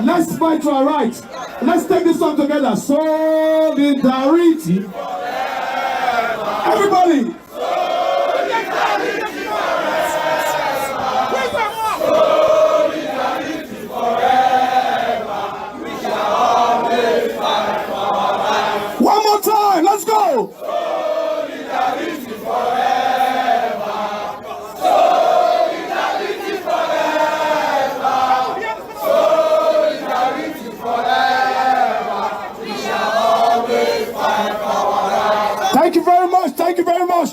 Let's fight for our rights. Let's take this song together. Solidarity. Everybody. One more time. Let's go. Solidarity forever. Solidarity forever. Solidarity forever. We shall always fight for our rights. Thank you very much. Thank you very much.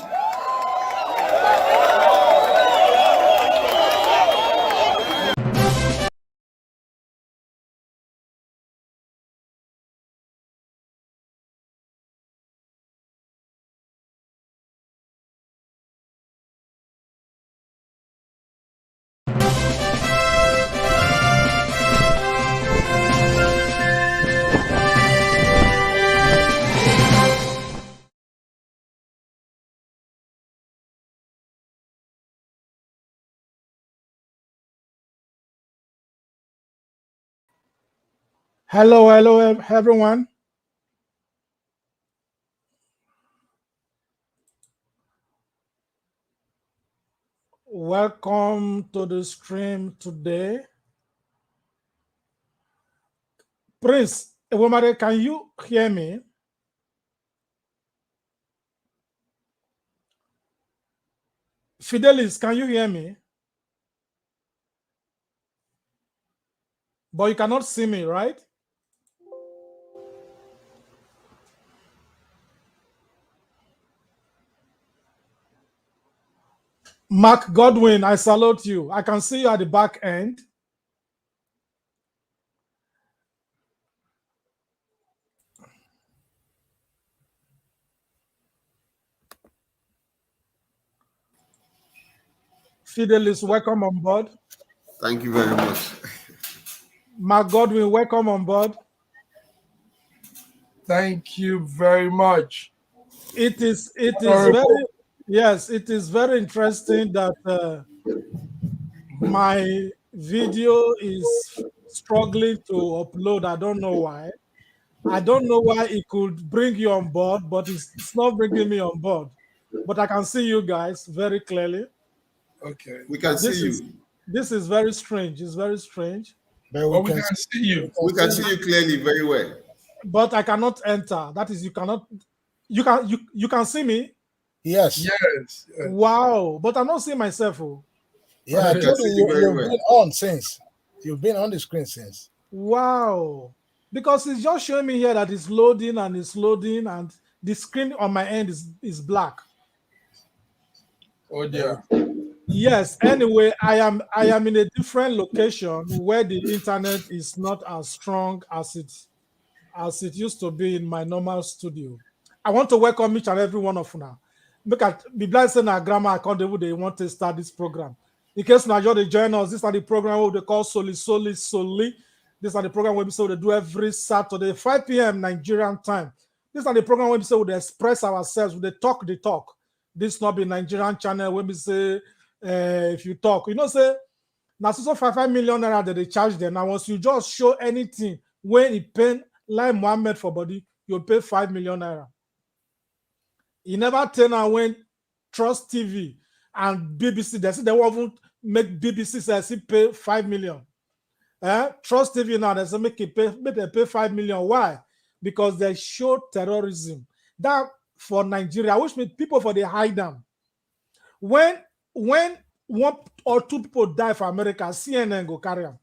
Hello, everyone. Welcome to the stream today. Prince Ewomare, can you hear me? Fidelis, can you hear me? But you cannot see me, right? Mark Godwin, I salute you. I can see you at the back end. Fidelis, welcome on board. Thank you very much. Mark Godwin, welcome on board. Thank you very much. It is very, yes, it is very interesting that my video is struggling to upload. I don't know why. I don't know why it could bring you on board, but it's not bringing me on board. But I can see you guys very clearly. Okay. We can see you. This is very strange. It's very strange. But we can see you. We can see you clearly very well. But I cannot enter. That is, you cannot. You can see me. Yes. Yes. Wow. But I'm not seeing myself. Yeah, I told you, you've been on since. You've been on the screen since. Wow. Because it's just showing me here that it's loading and it's loading, and the screen on my end is black. Oh dear. Yes. Anyway, I am in a different location where the internet is not as strong as it used to be in my normal studio. I want to welcome each and every one of you now. Look at the blessed and our grammar account. They want to start this program. In case now you're join us, this are the program what they call Soli. This are the program where we say they do every Saturday, 5 p.m. Nigerian time. This are the program where we say we express ourselves, we talk the talk. This not be Nigerian channel where we say if you talk, say now so 5 million naira that they charge them. Now once you just show anything when it pay like Mohammed for body, you'll pay 5 million naira. You never tell now when Trust TV and BBC, they say they won't make BBC say pay 5 million. Trust TV now, they say make they pay 5 million. Why? Because they show terrorism. That for Nigeria, which means people for the hide them. When one or two people die for America, CNN go carry them.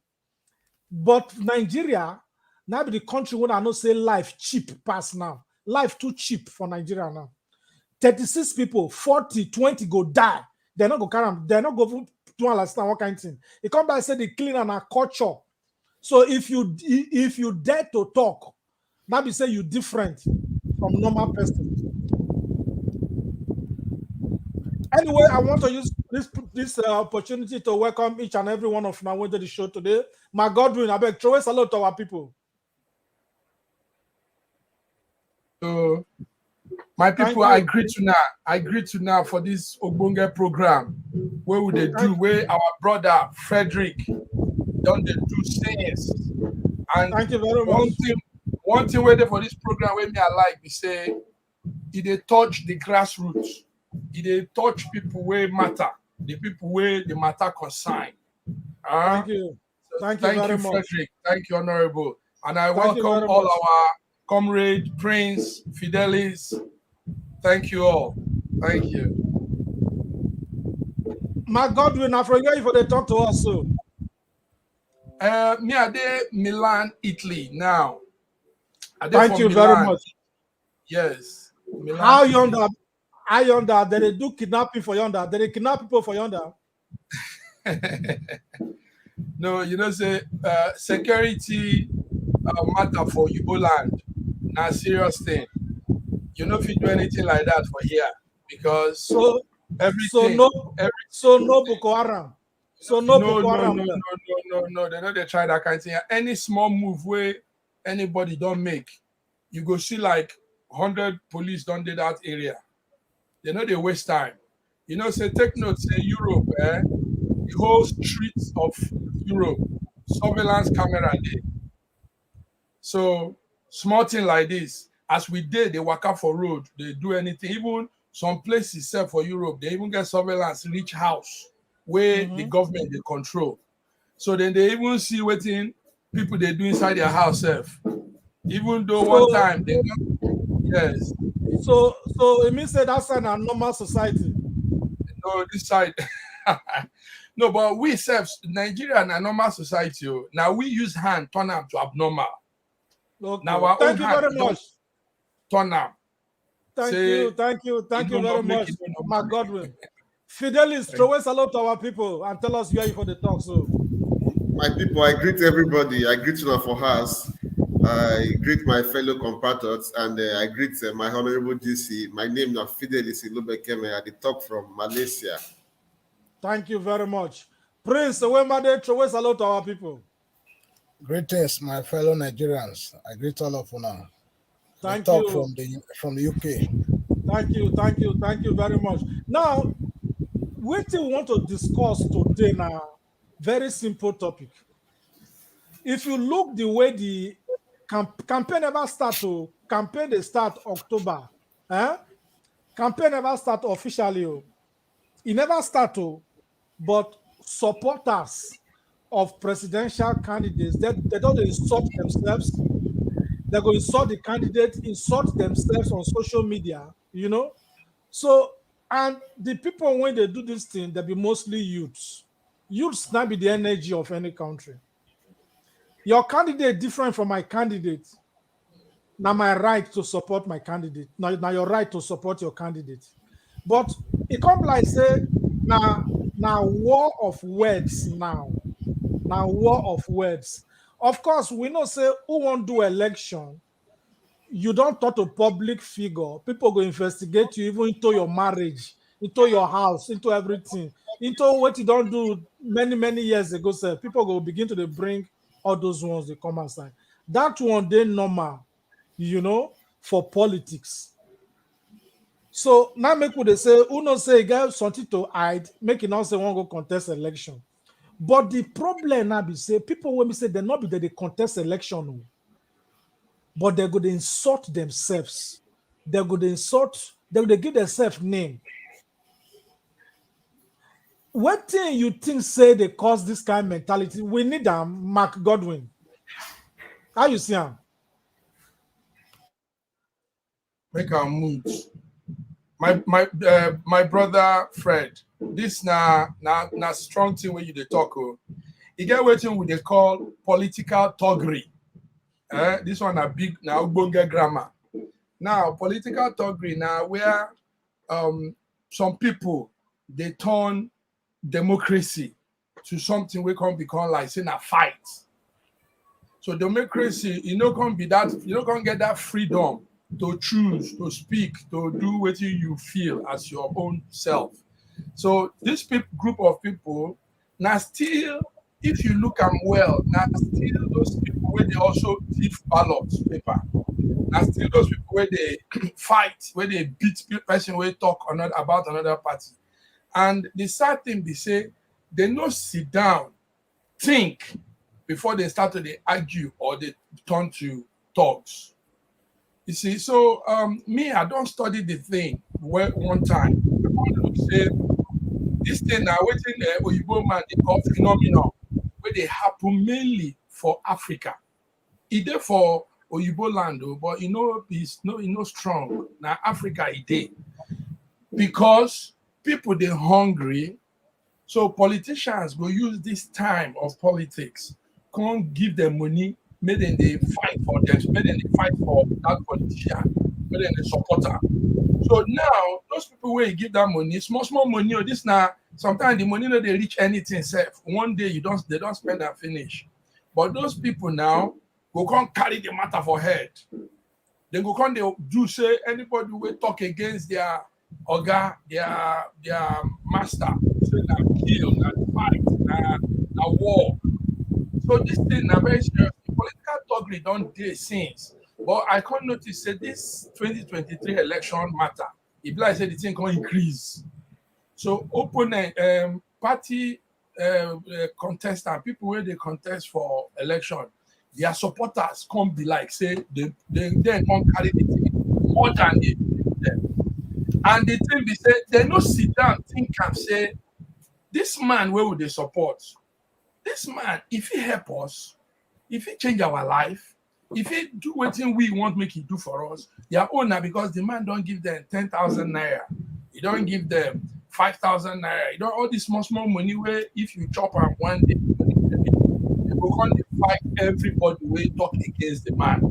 But Nigeria, now be the country when I know say life cheap pass now. Life too cheap for Nigeria now. 36 people, 40, 20 go die. They're not go carry them. They're not go to understand what kind of thing. It come back and say they clean on our culture. So if you dare to talk, that be say you different from normal person. Anyway, I want to use this opportunity to welcome each and every one of you now to the show today. My Godwin, I beg, throw a salute to our people. So, my people, I greet you now. I greet you now for this Ogbonge program. Where would they do? Where our brother Frederick done the do things. And Thank you very much. One thing waiting for this program where me I like, we say, they touch the grassroots. They touch people where matter, the people where the matter concern. Thank you. Thank you very much. Frederick. Thank you, Honorable. And I Thank you welcome very all much. our comrade, Prince, Fidelis. Thank you all. Thank you. My Godwin, I forget if they talk to us soon. Me are there Milan, Italy now. Thank you very much. Yes. Milan, How yonder? I yonder, they do kidnapping for yonder. They kidnap people for yonder. No, you know, say security matter for Igbo land. Now, serious thing. You know, if you do anything like that for here, because so no Boko Haram. So no Boko Haram. No. They know they try that kind of thing. Any small move where anybody don't make, you go see like 100 police don't do that area. They know they waste time. You know, say take note, say Europe, the whole streets of Europe, surveillance camera there. So small thing like this, as we did, they walk up for road, they do anything. Even some places set for Europe, they even get surveillance reach house where the government they control. So then they even see what people they do inside their house self. Even though one time they yes. So it means that that's a normal society. No, this side. No, but we self Nigeria and a normal society. Now we use hand turn up to abnormal. Okay. Now our thank own you very much. Turn up. Thank you very much, my Godwin. Fidelis, throw us a lot to our people and tell us where you for the talk. So, my people, I greet everybody. I greet you for us. I greet my fellow compatriots and I greet my honorable GC. My name is Fidelis Ilubekeme. I talk from Malaysia. Thank you very much. Prince, throw us a lot to our people. Greetings, my fellow Nigerians. I greet all of you now. Thank you. From the UK. Thank you very much. Now, what we want to discuss today now, very simple topic. If you look the way the campaign ever start they start October. Campaign never start officially. It never start but supporters of presidential candidates, they don't insult themselves. They're going to insult the candidate, insult themselves on social media, you know. So, and the people, when they do this thing, they'll be mostly youths. Youths not be the energy of any country. Your candidate different from my candidate. Now my right to support my candidate. Now your right to support your candidate. But it comes like say, now war of words now. Now war of words. Of course, we know say who won't do election. You don't talk to public figure. People go investigate you even into your marriage, into your house, into everything, into what you don't do many years ago. Sir, people go begin to bring all those ones they come outside. That one they normal, you know, for politics. So now make what they say, who not say get something to hide, make it not say one go contest election. But the problem now be say people when we say they not be that they contest election, but they're going to insult themselves. They're going to insult, they're going to give themselves name. What thing you think say they cause this kind of mentality? We need them, Mark Godwin. How you see him? Make our moods. My brother Fred, this na strong thing when you they talk. You get what they call political thuggery. This one a big now Ogbonge grammar. Now political thuggery now where some people they turn democracy to something we can become like saying a fight. So democracy, you know, can't be that, you know, can't get that freedom to choose, to speak, to do what you feel as your own self. So this group of people, now still, if you look at them well, now still those people where they also give ballot paper. Now still those people where they fight, where they beat person, where they talk about another party. And the sad thing they say, they no sit down, think, before they start to argue or they turn to talks. You see, so me, I don't study the thing one time. I want to say this thing now, waiting Oyibo man they call phenomenon, where they happen mainly for Africa. Either for Oyibo land, but it's no strong. Now Africa it is. Because people they're hungry, so politicians will use this time of politics, can't give them money, make them they fight for them, make them they fight for that politician, make them they support her. So now those people where you give that money, small money, or this now sometimes the money no they reach anything self. One day they don't spend and finish. But those people now go can't carry the matter for head. They go can't they do say anybody will talk against their oga, their master, say na kill, na fight, na war. So this thing na very serious. Political thuggery don't dey since. But I can't notice that this 2023 election matter. If like say the thing can increase. So opponent party contestant, people where they contest for election, their supporters can't be like say they can't carry the thing more than them. And the thing be say they no sit down think and say this man where would they support? This man, if he help us, if he change our life, if he do what we want make he do for us, their owner because the man don't give them 10,000 naira, he don't give them 5,000 naira, you don't all this small money where if you chop on one day, they go on to fight everybody will talk against the man.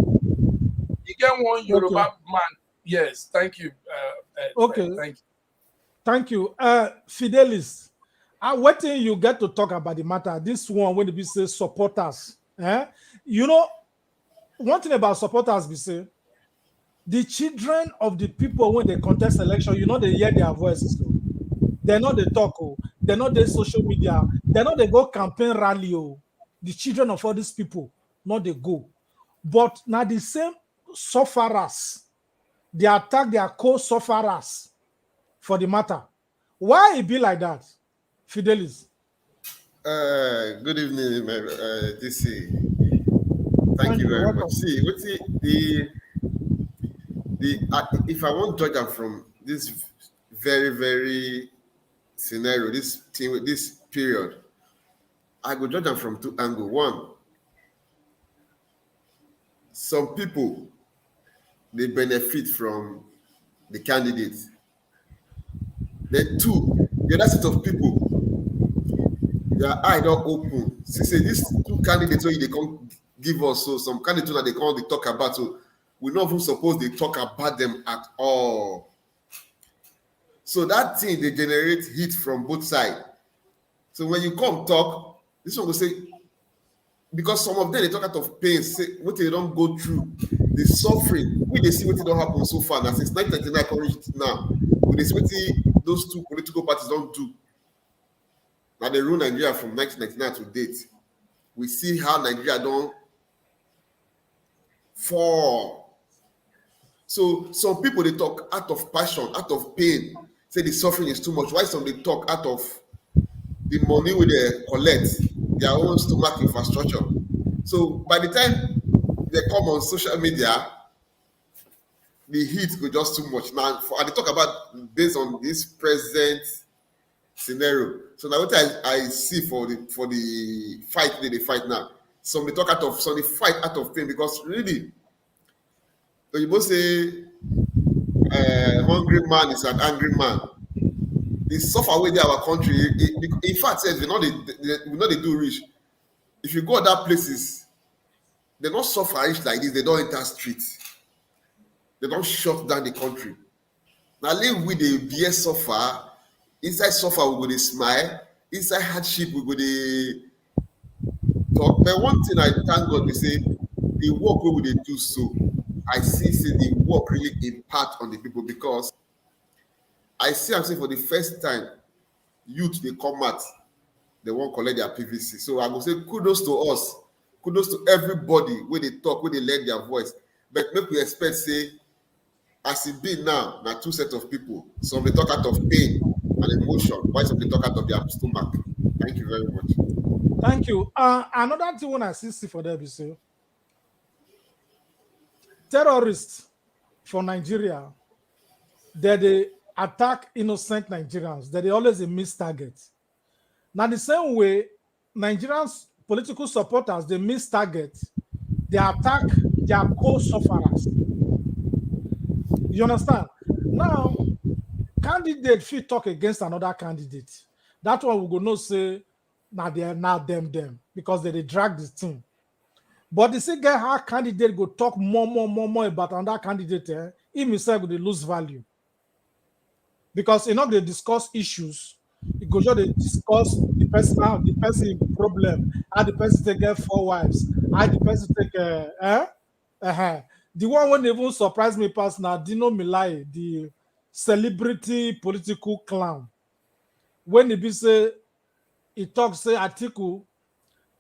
You get one Yoruba man. Yes, thank you. Okay, thank you. Thank you. Fidelis, what thing you get to talk about the matter? This one when we say supporters. You know, one thing about supporters, we say the children of the people when they contest election, you know, they hear their voices. So. They're not the talk, they're not the social media, they're not they go campaign rally. The children of all these people, not they go. But now the same sufferers, they attack their co-sufferers for the matter. Why it be like that, Fidelis? Good evening, DC. Thank you very much. See, what's if I want to judge them from this very, very scenario, this period, I go judge them from two angles. One, some people they benefit from the candidates. Then two, the other set of people, their eye don't open. See, say these two candidates they can't give us. So some candidates that they can't talk about. So we're not even supposed to talk about them at all. So that thing they generate heat from both sides. So when you come talk, this one will say, because some of them they talk out of pain, say what they don't go through, the suffering. We they see what don't happen so far. Now since 1999 now, we they see what those two political parties don't do. Now they rule Nigeria from 1999 to date. We see how Nigeria don't fall. So some people they talk out of passion, out of pain, say the suffering is too much. Why some they talk out of the money we they collect, their own stomach infrastructure. So by the time they come on social media, the heat go just too much. Now, I talk about based on this present scenario. So now what I see for the fight they fight now. Some they talk out of some they fight out of pain because really, when you both say hungry man is an angry man. They suffer with our country. In fact, says we know they do rich. If you go other places, they don't suffer rich like this. They don't enter streets. They don't shut down the country. Now live with the beer suffer. Inside suffer we go to smile. Inside hardship we go to talk. But one thing I thank God we say the work we will do so. I see the work really impact on the people because I see I'm saying for the first time, youth they come out, they won't collect their PVC. So I will say kudos to us, kudos to everybody where they talk, where they lend their voice. But make we expect say, as it be now two sets of people. Some they talk out of pain, and emotion. Voice of the talk out of their stomach. Thank you very much. Thank you. Another thing when I see for them is terrorists for Nigeria, that they attack innocent Nigerians, that they always a miss target. Now the same way, Nigerians political supporters, they miss target, they attack their co-sufferers. You understand? Now, candidate fit talk against another candidate. That's why we go no say now they are now them because they drag this thing. But the second how candidate go talk more about another candidate, him himself will lose value. Because you know they discuss issues, you go just they discuss the person problem, how the person take get 4 wives, how the person take the one when even surprised me past now, Dino Milai, the celebrity political clown. When he be say he talks say Atiku,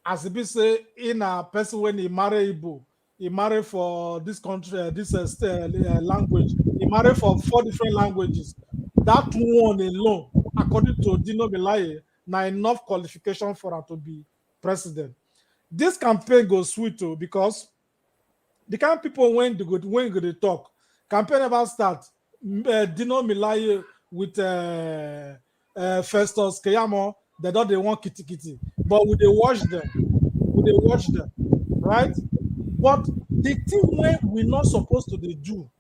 as he be say in a person when he marry Igbo, he marry for this country, this language, he marry for 4 different languages. That one alone, according to Dino Milai, now enough qualification for her to be president. This campaign goes sweet too because the kind of people when they talk, campaign never start. Dino Milai with Festus Keyamo, they don't they want kitty, but we they watch them, right? But the thing when we're not supposed to do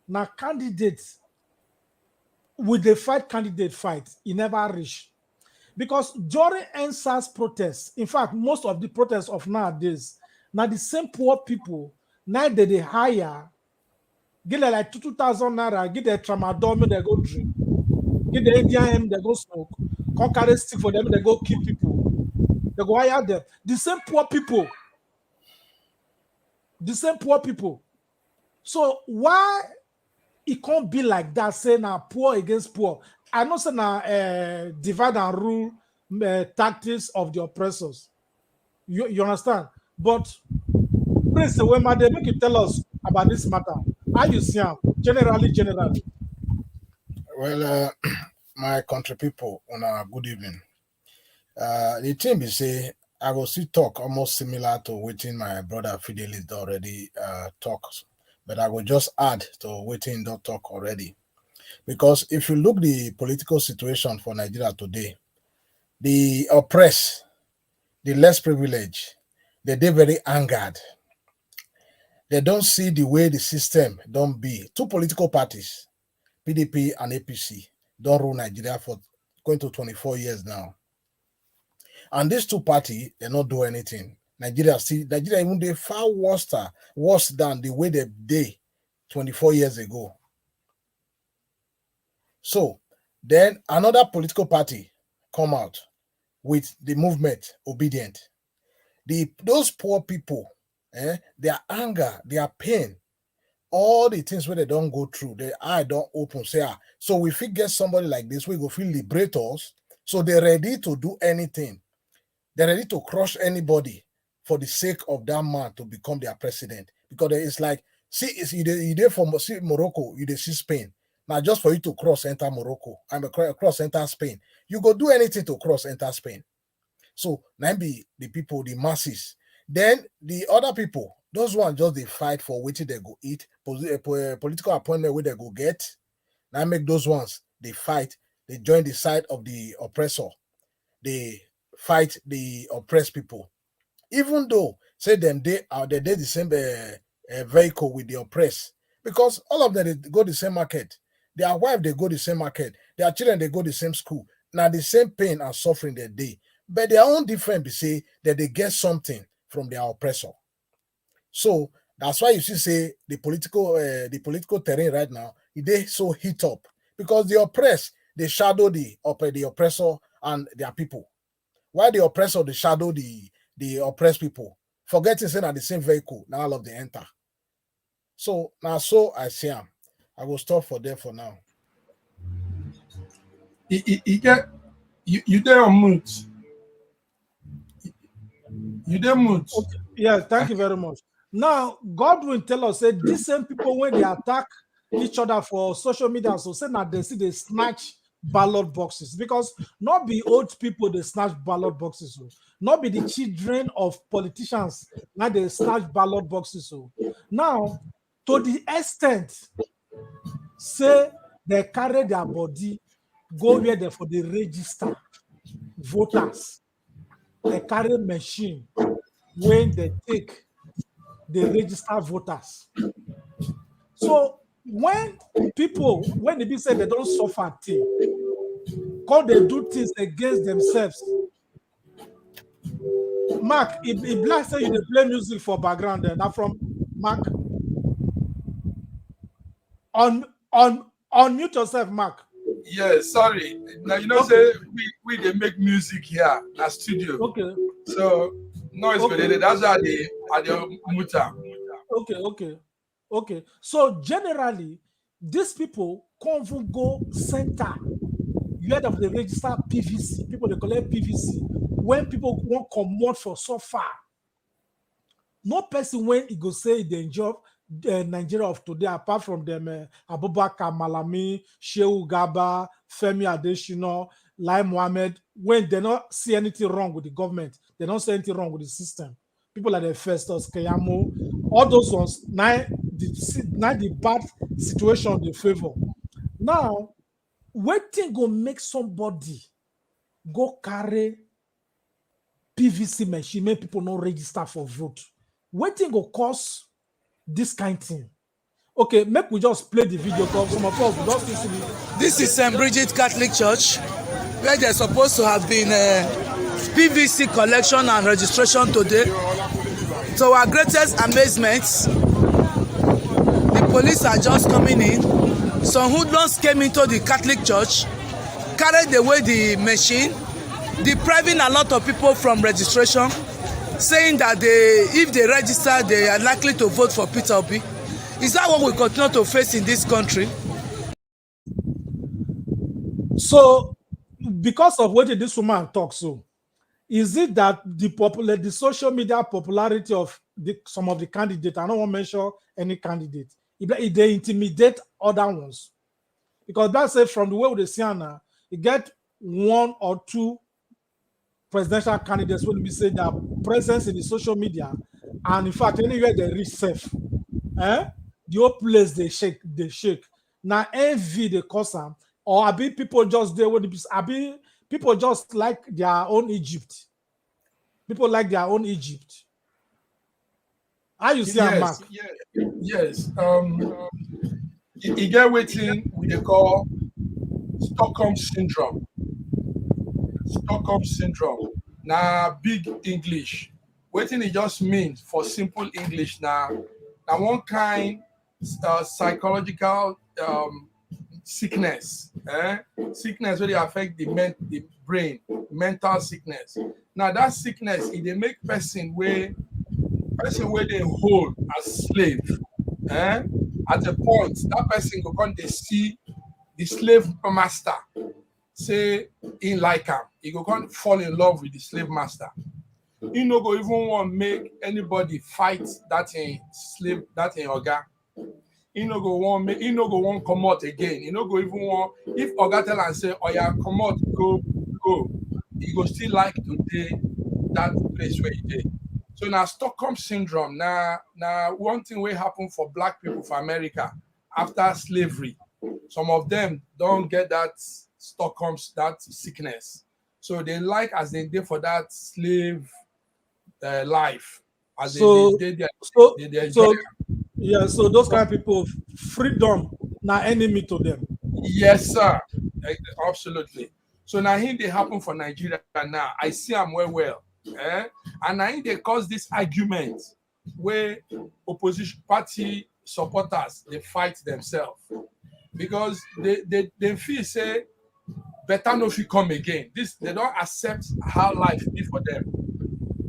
now, candidates with the candidate fight, it never reach. Because during NSAS protests, in fact, most of the protests of nowadays, now the same poor people, now they hire, get like 2,000 naira, get their tramadol, they go drink, get the Indian, they go smoke, come carry stick for them, they go kill people, they go hire them. The same poor people. So why it can't be like that, say now poor against poor? I know say now divide and rule tactics of the oppressors. You understand? But Prince Wema, they make you tell us about this matter. How you see him? Generally. Well, my country people, on a good evening. The thing is say I will still talk almost similar to what my brother Fidelis already talks, but I will just add to what he don't talk already. Because if you look the political situation for Nigeria today, the oppressed, the less privileged, they're very angered. They don't see the way the system don't be. 2 political parties, PDP and APC, don't rule Nigeria for going to 24 years now. And these 2 parties, they not do anything. Nigeria even they far worse than the way they did 24 years ago. So then another political party come out with the movement obedient. Those poor people, their anger, their pain, all the things where they don't go through, their eye don't open. Say, so if we get somebody like this, we go feel liberators. So they're ready to do anything. They're ready to crush anybody for the sake of that man to become their president. Because it's like, see, you there for Morocco, you see Spain. Now, just for you to enter Morocco, enter Spain, you go do anything to enter Spain. So now be the people, the masses. Then the other people, those ones just they fight for waiting they go eat, political appointment where they go get. Now make those ones they fight, they join the side of the oppressor, they fight the oppressed people. Even though say them they the same vehicle with the oppressed, because all of them they go the same market. Their wife, they go the same market. Their children, they go the same school. Now, the same pain and suffering they day. But their own difference be say that they get something from their oppressor. So, that's why you see say the political terrain right now, they so heat up. Because the oppressed, they shadow the oppressor and their people. While the oppressor, they shadow the oppressed people. Forgetting saying at the same vehicle, now all of them enter. So, now so I see them. I will stop for there for now. You there on mute. You there mute. Okay. Yes, thank you very much. Now, God will tell us that these same people when they attack each other for social media, so say now they see they snatch ballot boxes, because not be old people they snatch ballot boxes, so not be the children of politicians now they snatch ballot boxes. So now, to the extent, say they carry their body, go where they for the register voters, they carry machine when they take the register voters. So when they be say they don't suffer thing, cause they do things against themselves. Mark, if Black say you dey play music for background, then now from Mark. Unmute yourself, Mark. Yeah, sorry. Now you know, Okay. say we they make music here, na studio. Okay, So noise Okay. related. That's why they muta. okay. So generally, these people come from go center. You heard of the register PVC. People they collect PVC when people won't come out for so far. No person when he go say they enjoy Nigeria of today, apart from them, Abubakar Malami, Shehu Gaba, Femi Adesina, Lai Mohammed, when they not see anything wrong with the government, they don't see anything wrong with the system. People like the Festus Keyamo, all those ones, now the bad situation they favor. Now, waiting go make somebody go carry PVC machine, make people not register for vote. Waiting go cause this kind of thing. Okay, make we just play the video because some of us we just listen to it. This is St. Bridget Catholic Church, where they're supposed to have been PVC collection and registration today. To our greatest amazement, the police are just coming in. Some hoodlums came into the Catholic Church, carried away the machine, depriving a lot of people from registration, saying that if they register, they are likely to vote for Peter Obi. Is that what we continue to face in this country? So, because of what this woman talks, so is it that the social media popularity of some of the candidates? I don't want to mention any candidate. If they intimidate other ones, because that's it. From the way they see now, you get one or two presidential candidates will be saying their presence in the social media, and in fact, anywhere they reach safe, the whole place they shake. Now envy they cause them, or I be people just there with people just like their own Egypt. People like their own Egypt. How you see am, Mark? Yes. You get waiting we they call Stockholm syndrome. Stockholm syndrome. Now big English. Waiting it just means for simple English now one kind psychological sickness. Sickness really affect the brain, mental sickness. Now that sickness they make person where they hold as slave. At a point that person go come they see the slave master say in like him, he go come fall in love with the slave master. He no go even want make anybody fight that in slave, that in oga. He no go want come out again. He no go even want if oga tell and say, oh yeah, come out, go. He go still like to day that place where he did. So now Stockholm syndrome. Now one thing will happen for black people for America after slavery. Some of them don't get that that sickness. So they like as they did for that slave life. As So they so yeah, so those kind of people, freedom now enemy to them. yes, sir. Absolutely. So now here they happen for Nigeria now. I see them well. And now they cause this argument where opposition party supporters they fight themselves because they feel say better no fit come again. They don't accept how life is for them.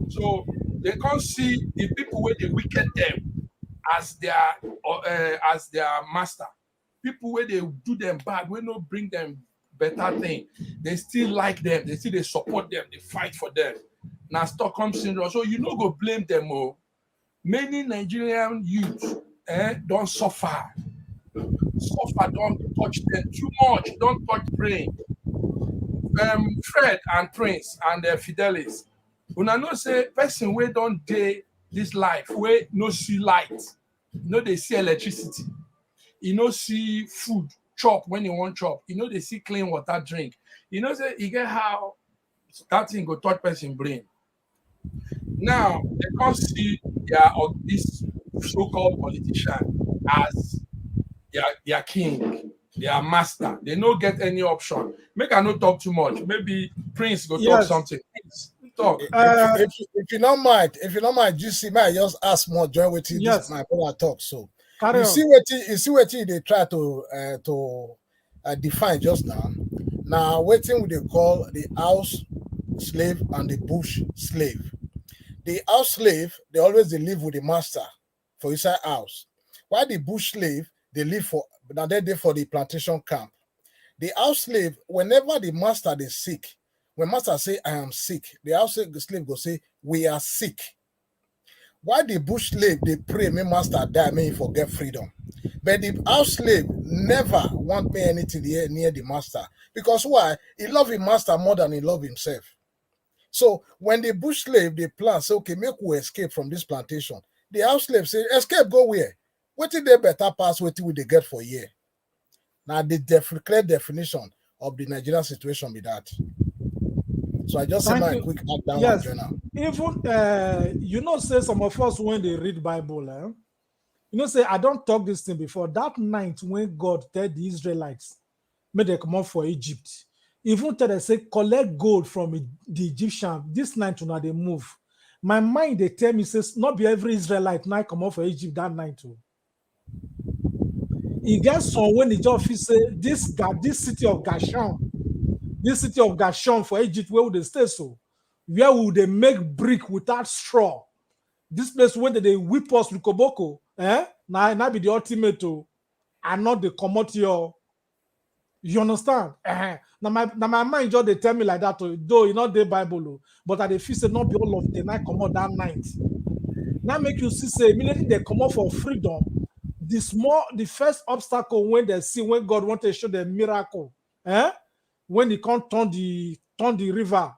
So they can't see the people where they wicked them as their master. People where they do them bad, where no bring them better thing. They still like them. They support them. They fight for them. Now Stockholm syndrome. So you no go blame them. Oh, many Nigerian youth don't suffer. suffer don't touch them too much, don't touch brain. Fred and Prince and Fidelis, una know say person wey don dey this life wey no see light, no dey see electricity, e no see food chop when e wan chop, e no dey see clean water drink, you know say e get how that thing go touch person brain. Now they come see this so-called politician as their king, their master. They no get any option. Make I not talk too much. Maybe Prince go talk Yes. something. Please, talk. If you don't mind, GC, may I just ask more join with you. Yes. This my brother talk. So Carry you on. see what they try to define just now. Now waiting what they call the house slave and the bush slave. The house slave, they always they live with the master for inside house. While the bush slave, they live for now they for the plantation camp. The house slave, whenever the master is sick, when master say I am sick, the house slave go say we are sick. Why the bush slave they pray may master die, may he forget freedom. But the house slave never want me anything near the master. Because why? He love his master more than he love himself. So when the bush slave they plan, say, okay, make we escape from this plantation. The house slave say, escape, go where? What did they better pass? What will they get for a year? Now the clear definition of the Nigerian situation be that. So I just say Thank my you. quick act down Yes. journal. Even you know, say some of us when they read Bible, you know, say I don't talk this thing before. That night when God tell the Israelites, may they come out for Egypt. Even tell they say collect gold from the Egyptian. This night when they move. My mind they tell me says not be every Israelite night come out for Egypt that night too. He gets some when the just say this city of Gashon, this city of Gashon for Egypt, where would they stay so? Where would they make brick without straw? This place where they whip us with koboko, now be the ultimate to, and not the commodity. You understand? Now my mind just they tell me like that, though you not the Bible, but I feel say not be all of the night come out that night. Now make you see say immediately they come out for freedom. The first obstacle when they see when God want to show them miracle, when they can't turn the river,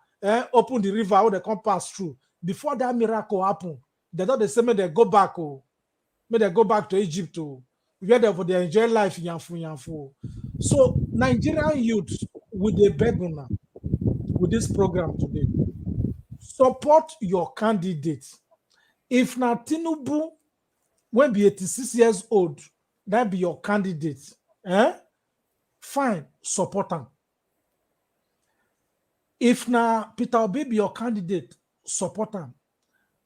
open the river, how they can pass through. Before that miracle happen, they don't say may they go back, may they go back to Egypt, where they enjoy life, yanfu. So Nigerian youth with the beggar with this program today, support your candidate. If na Tinubu when be 86 years old, that be your candidate, fine, support him. If na Peter Obi be your candidate, support him.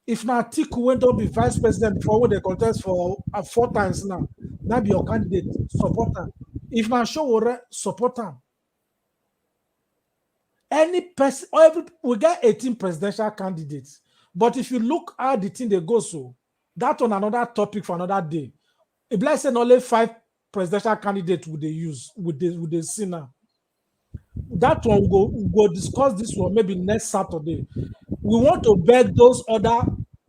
If na Atiku went to be vice president before when they contest for 4 times now, that be your candidate, support him. If na Sowore, support him. Any person, we get 18 presidential candidates, but if you look at the thing they go so, that on another topic for another day. If like say only 5 presidential candidates would they use with the sinner. That one we'll go discuss this one maybe next Saturday. We want to beg those other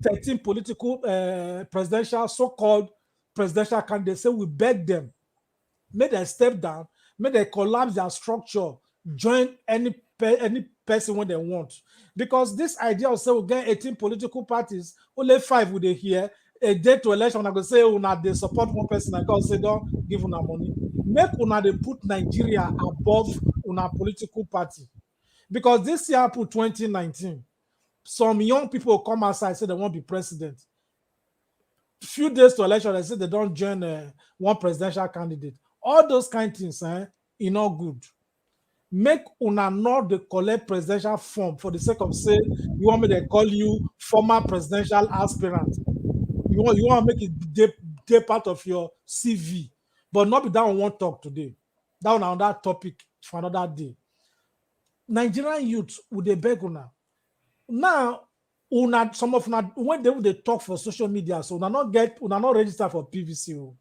13 political presidential so-called presidential candidates. Say we beg them, may they step down, may they collapse their structure, join any person when they want. Because this idea of say we get 18 political parties, only 5 would they hear a day to election. I go say una they support one person. I go say don't give una money. Make una they put Nigeria above una political party. Because this year put 2019, some young people come outside say they want to be president. Few days to election, they say they don't join one presidential candidate. All those kind of things, not good. Make una not the collect presidential form for the sake of say you want me to call you former presidential aspirant. You want to make it day part of your CV, but not be that one talk today. That on that topic for another day. Nigerian youth would they beg una. Now, some of una when they talk for social media, so una not register for PVC.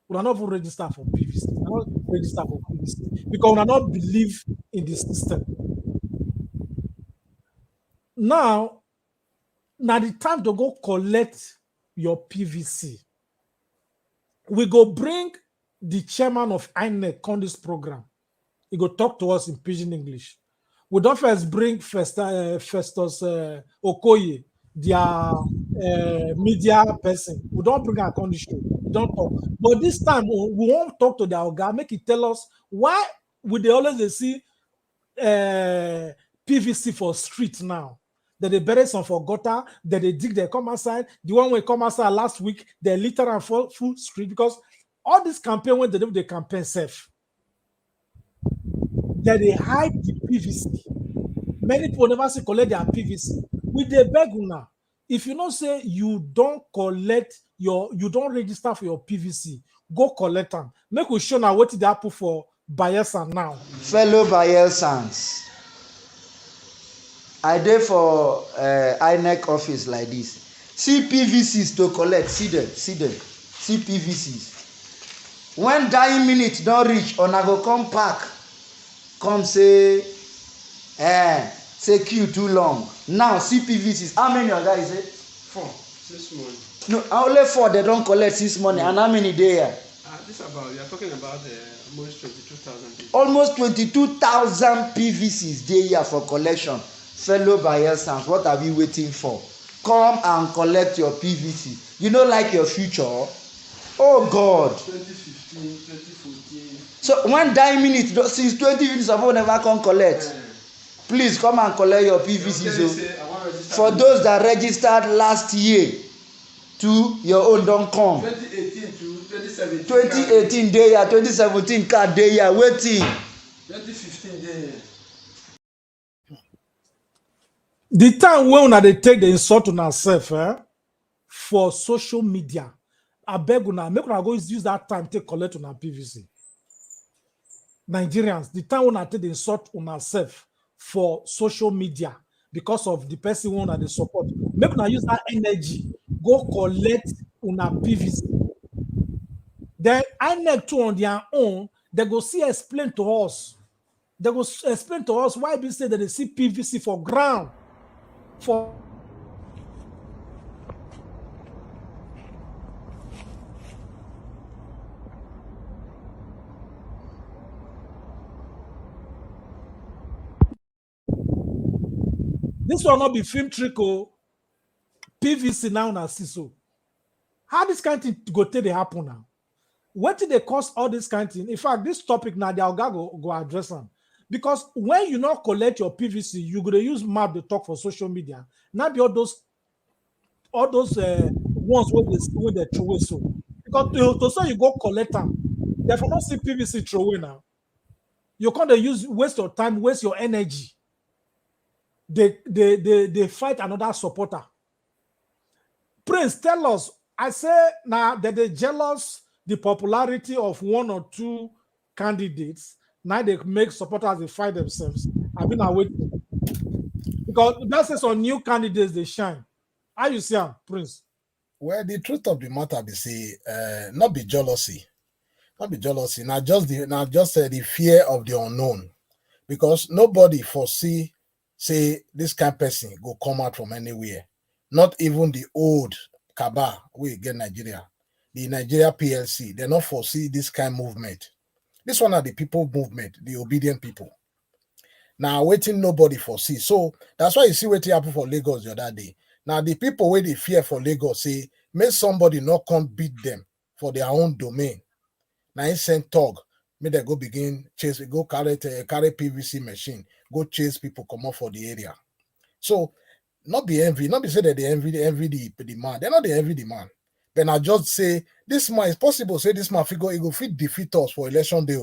We are not even register for PVC. We are not register for PVC because we are not believe in the system. Now the time to go collect your PVC. We go bring the chairman of INEC on this program. He go talk to us in pidgin English. We don't first bring Festus Okoye, their media person. We don't bring our condition. We don't talk. But this time we won't talk to the Oga. Make it tell us why would they always see PVC for street now. That they bury some for gutter, that they dig, they come outside. The one we come outside last week, they litter and full street because all this campaign when they do the campaign safe. That they hide the PVC. Many people never see collect their PVC. With the beg now, if you don't say you don't collect you don't register for your PVC, go collect them. Make we show now what did happen for Bayelsa now. Fellow Bayelsans, I dey for INEC office like this. See PVCs to collect, see them. See PVCs. When dying minutes don't reach, una go come pack. Come say queue too long. Now see PVCs. How many of guys is it? 4 this morning. No, only 4 they don't collect this money. And how many day here? This about you are talking about almost 22,000. Almost 22,000 PVCs day here for collection. Fellow Bayelsans, what are we waiting for? Come and collect your PVC. You know, like your future. Oh God. 2015, 2014. So when dying minutes, since 2015, someone never come collect. Please come and collect your PVC. So for those that registered last year, to your own don't come. 2018 to 2017. 2018 day here, 2017 card day here, waiting. 2015 day here. The time when they take the insult on ourselves for social media, I beg una, make una go use that time to collect on our PVC. Nigerians, the time when I take the insult on ourselves for social media because of the person who they support, make una use that energy, go collect on our PVC. Then INEC too on their own, they go see explain to us. They go explain to us why they say that they see PVC for ground. For this will not be film trick or PVC now na see so. How this kind of thing go take they happen now? What did they cause all this kind of thing? In fact, this topic now the Oga go address them. Because when you not collect your PVC, you're going to use map to talk for social media. Not be all those ones where they throw away so. Because to say you go collect them, therefore not see PVC throw away now. You can't waste your time, waste your energy. They fight another supporter. Prince, tell us. I say now that they jealous the popularity of 1 or 2 candidates. Now they make supporters they fight themselves. I've been waiting because that's on new candidates they shine. How you see them, Prince? Well, the truth of the matter be say, not be jealousy, not just the fear of the unknown, because nobody foresee say this kind of person go come out from anywhere. Not even the old Kaba we get Nigeria, the Nigeria PLC. They not foresee this kind of movement. This one are the people movement, the obedient people. Now waiting nobody foresee. So that's why you see what happened for Lagos the other day. Now the people where they fear for Lagos say, may somebody not come beat them for their own domain. Now he send talk, may they go begin chase, go carry PVC machine, go chase people come up for the area. So not be envy, not be say that they envy the man. They're not the envy the man. Then I just say this man is possible. Say this man figure he go fit defeat us for election day.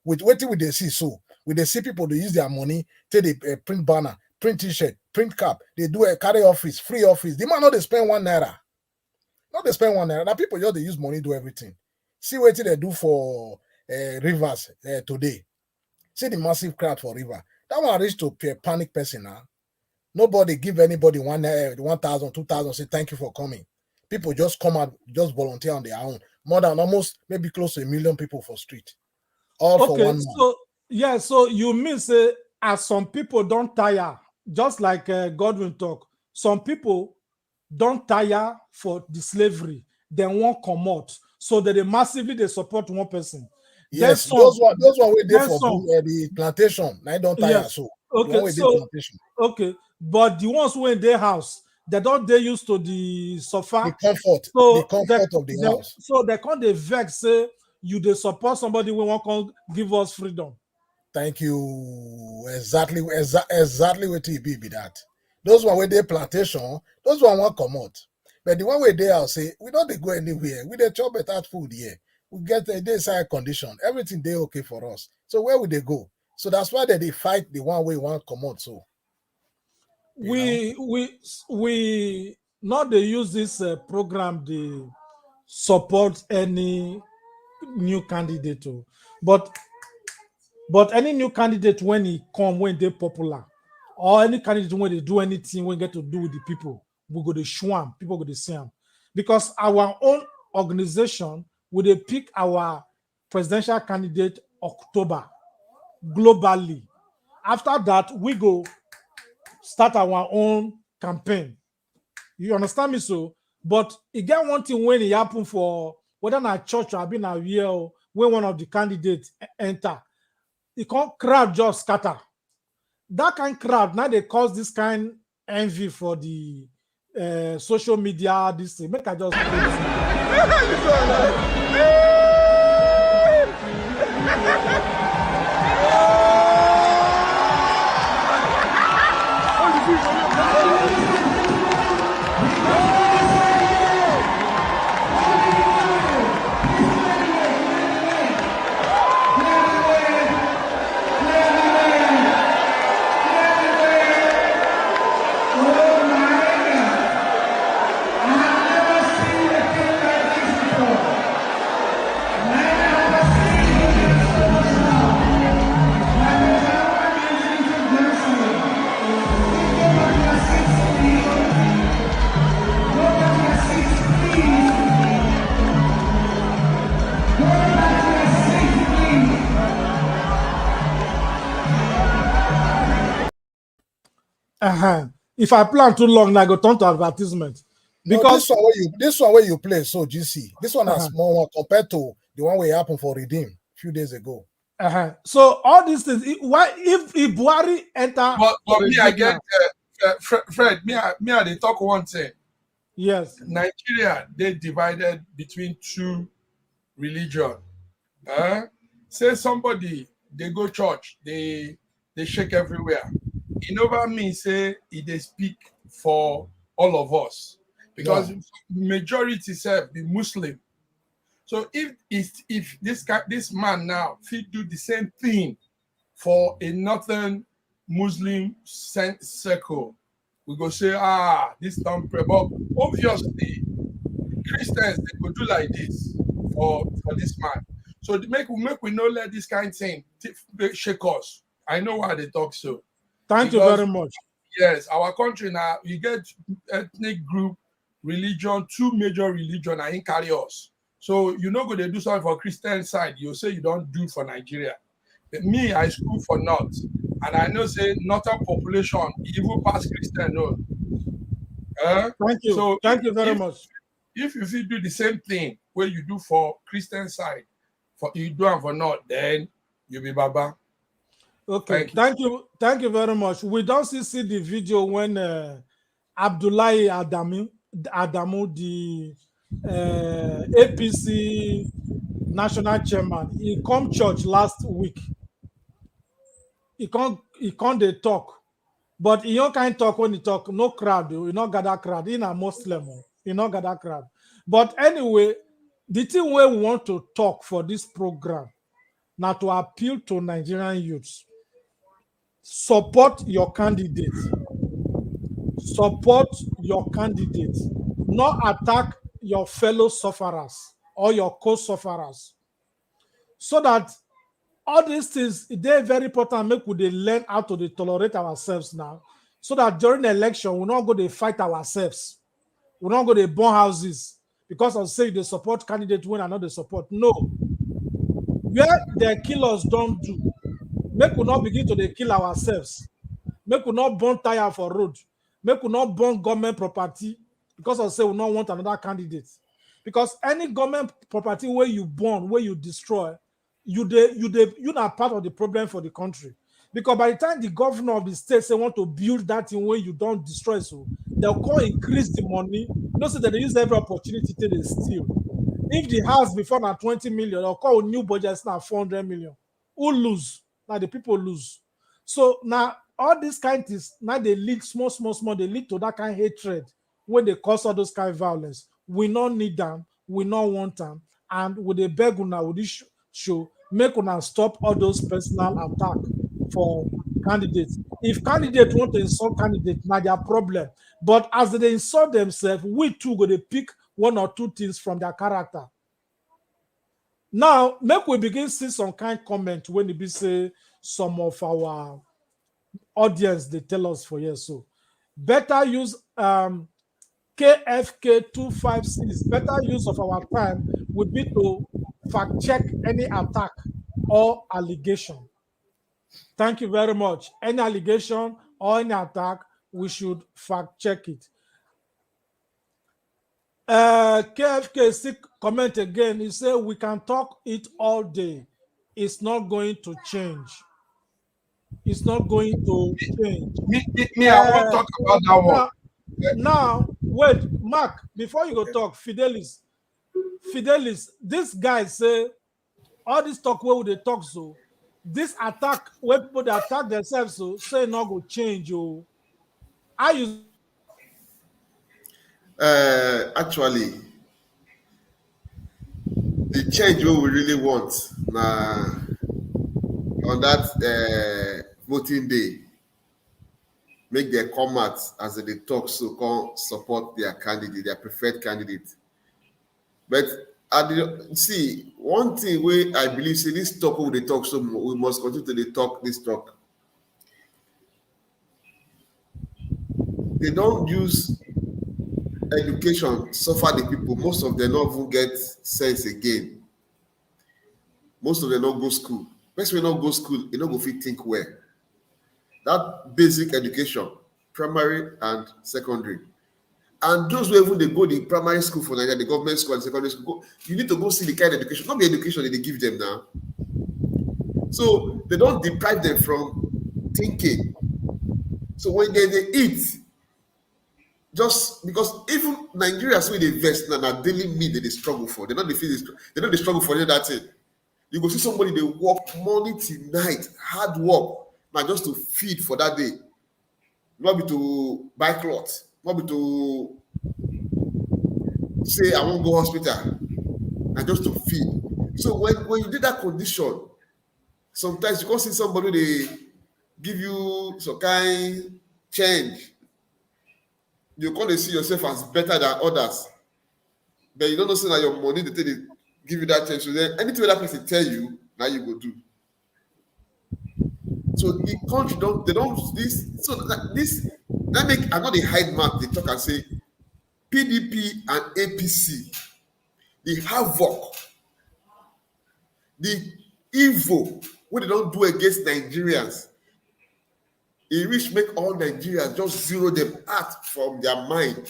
With waiting with they see so. With they see people they use their money, take the print banner, print t-shirt, print cap. They do a carry office, free office. The man not they spend 1 naira. Not they spend 1 naira. Now people just they use money do everything. See what they do for Rivers today. See the massive crowd for River. That one reach to a panic person now. Nobody give anybody 1,000, 2,000. Say thank you for coming. People just come out, just volunteer on their own. More than almost maybe close to 1 million people for street. All for 1 month. So yeah, so you mean say as some people don't tire, just like Godwin talk, some people don't tire for the slavery, they won't come out. So that they massively they support one person. Yes, Then those one were there then for some. the plantation. I don't tire Yes. so. Okay, The one with the so plantation. okay, but the ones who in their house, they don't they used to the The sofa. comfort So of the house. so they can't they vex say you they support somebody who won't come give us freedom. Thank you. Exactly what it be that. Those one where they plantation, those one won't come out. But the one where they are say, we don't they go anywhere. We they chop better food here. We get a day's condition. Everything they okay for us. So where would they go? So that's why they fight the one way one come out. So We not they use this program they support any new candidate oh. But any new candidate when he come when they popular or any candidate when they do anything when get to do with the people we go to show 'em, people go to see 'em. Because our own organization will they pick our presidential candidate October globally. After that we go start our own campaign. You understand me so? But it get one thing when it happen for whether na church or been a year when one of the candidates enter, it can't crowd just scatter. That kind crowd now they cause this kind envy for the social media. This thing make I just if I plan too long, I go turn to advertisement. Because this one where you play so GC. This one has more compared to the one where happened for Redeem a few days ago. So all these things, why if Buhari enter? But me, I get Fred. Me, they talk one thing. Yes, Nigeria they divided between two religion. Say somebody they go church, they shake everywhere. It never means say they speak for all of us because majority say be Muslim. So if this man now fit do the same thing for a northern Muslim circle, we go say this don't pray. But obviously Christians they go do like this for this man. So make we not let this kind of thing shake us. I know why they talk so. Thank you very much. Yes, our country now we get ethnic group, religion, two major religion are in carry us. So you're not going to do something for Christian side. You say you don't do for Nigeria. But me, I school for North, and I know say northern population even past Christian no. Thank you. So thank you very much. If you do the same thing where you do for Christian side, for you do and for North, then you be Baba. Okay, thank you very much. We don't see the video when Abdullahi Adamu, the APC national chairman, he come church last week. He can't they talk, but he don't kind talk when he talk. No crowd, he not gather crowd. He a Muslim, he not gather crowd. But anyway, the thing where we want to talk for this program now to appeal to Nigerian youths. Support your candidate. Support your candidate. Not attack your fellow sufferers or your co-sufferers. So that all these things, they're very important. Make we they learn how to tolerate ourselves now. So that during the election, we're not going to fight ourselves. We're not going to burn houses because of say they support candidate when another support. No. Where the killers don't do. Make we not begin to kill ourselves. Make we not burn tire for road. Make we not burn government property because of say we not want another candidate. because any government property where you burn, where you destroy, you not part of the problem for the country. Because by the time the governor of the state say want to build that thing where you don't destroy, so they'll call increase the money. So that they use every opportunity to they steal. If the house before now 20 million, they'll call new budgets now 400 million. Who lose? Now the people lose. So now all these kind of things, now they lead small, they lead to that kind of hatred when they cause all those kind of violence. We not need them, we not want them, and with the beg una with this show, make una stop all those personal attack for candidates. If candidates want to insult candidates, now their problem. But as they insult themselves, we too go to pick one or two things from their character. Now, make we begin see some kind comment when it be say some of our audience they tell us for years. So better use KFK 256. Better use of our time would be to fact check any attack or allegation. Thank you very much. Any allegation or any attack, we should fact check it. KFK still comment again. He said we can talk it all day. It's not going to change. It's not going to change. I want to talk about that one. Now, wait, Mark, before you go talk, Fidelis, this guy say all this talk where they talk so this attack where people they attack themselves so say not go change. Oh, are you actually the change what we really want on that voting day, make their come out as they talk so come support their candidate, their preferred candidate. But see one thing where I believe say this talk where they talk so we must continue to talk this talk. They don't use education suffer the people. Most of them not even get sense again. Most of them not go school. First, we not go school, you don't go fit think well. That basic education, primary and secondary. And those who even they go the primary school for Nigeria, the government school and secondary school, you need to go see the kind of education, not the education that they give them now. So they don't deprive them from thinking. So when they eat, just because even Nigerians when they invest now daily meat they struggle for, they don't feel they don't struggle for that thing. You go see somebody they work morning till night, hard work, now just to feed for that day. Not be to buy clothes, not be to say I won't go hospital, and just to feed. So when you did that condition, sometimes you can see somebody they give you some kind change. You can't see yourself as better than others, but you don't know that your money they give you that change. So then anything that person tell you, now you go do. So the country don't this. So that make I know they hide mouth. They talk and say PDP and APC, the havoc, the evil what they don't do against Nigerians. It reach make all Nigerians just zero them out from their mind.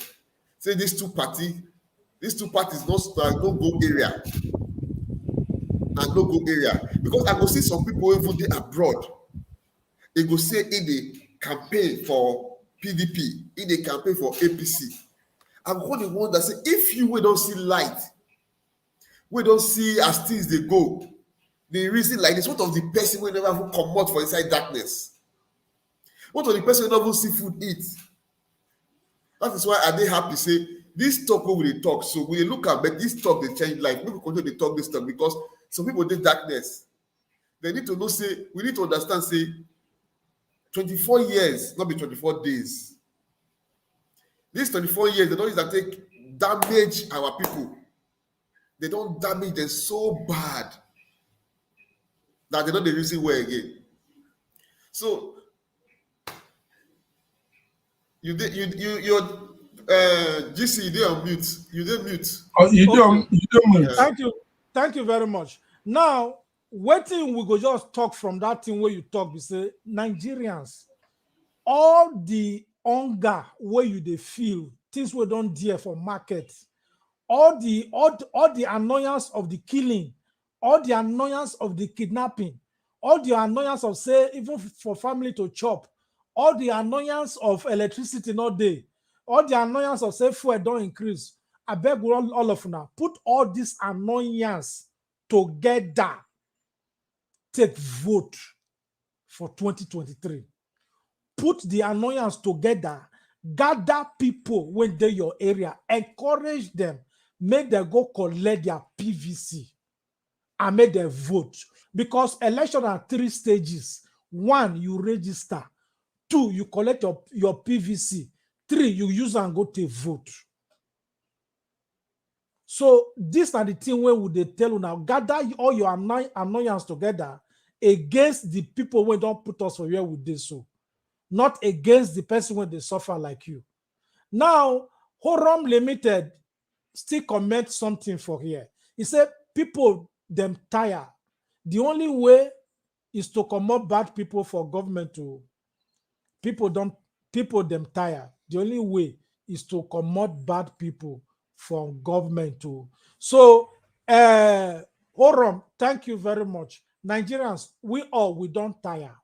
Say these two parties not no go area and no go area. Because I go see some people even dey abroad. They go say in the campaign for PDP, in the campaign for APC. I'm going to one that say if you we don't see light, we don't see as things they go. The reason like this, what of the person will never even come out for inside darkness? What of the person will never see food eat? That is why are they happy say this talk where we talk. So we look at but this talk they change life. People continue to talk this talk because some people did darkness. They need to know say we need to understand say 24 years, not be 24 days. These 24 years, they don't use that take damage our people. They don't damage them so bad that they don't the reason where again. So you're GC, you did on mute. You did mute. Oh, you don't mute. Thank you very much. Now, waiting we go just talk from that thing where you talk, we say Nigerians, all the hunger where you they feel, things we don't dare for market, all the annoyance of the killing, all the annoyance of the kidnapping, all the annoyance of say even for family to chop, all the annoyance of electricity not day, all the annoyance of say fuel don't increase. I beg all of now put all this annoyance together, take vote for 2023. Put the annoyance together, gather people when they your area, encourage them, make them go collect their PVC and make them vote. Because election are 3 stages. 1, you register. 2, you collect your PVC. 3, you use and go to vote. So this are the thing where would they tell you now, gather all your annoyance together against the people who don't put us for where would they so. Not against the person when they suffer like you. Now, Horam Limited still comment something for here. He said, people, them tired. The only way is to come up bad people for government to, people them tired. The only way is to come out bad people from government to. So, Horam, thank you very much. Nigerians, we don't tire.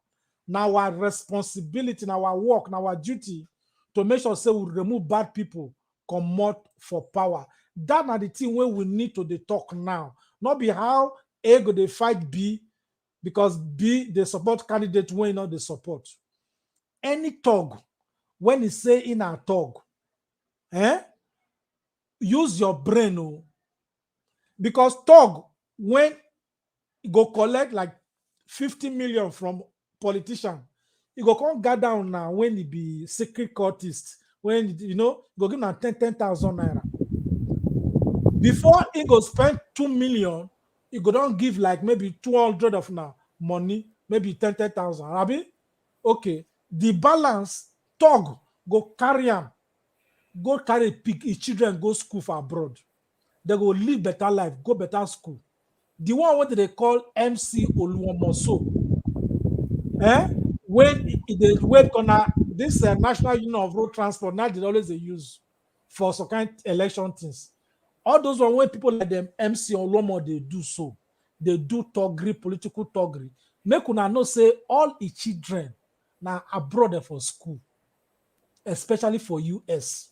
Now our responsibility, now our work, now our duty to make sure say we remove bad people, come out for power. That are the thing where we need to talk now. Not be how A go they fight B, because B they support candidate when not they support. Any talk, when he say in a talk, use your brain, oh. Because talk when you go collect like 50 million from politician, you go come gather down now when he be secret cultist, when you know go give him 10,000 naira. Before he go spend 2 million, he go don't give like maybe 200 of now money, maybe 10,000. Abi, okay. The balance talk go carry him, go carry pick his children go school for abroad. They go live better life, go better school. The one what they call MC Oluomoso. When they wait on this National Union of Road Transport, now they always they use for some kind of election things. All those one when people like them MC Oluomo they do so, they do toggery, political toggery. Make una know say all the children now abroad for school, especially for US.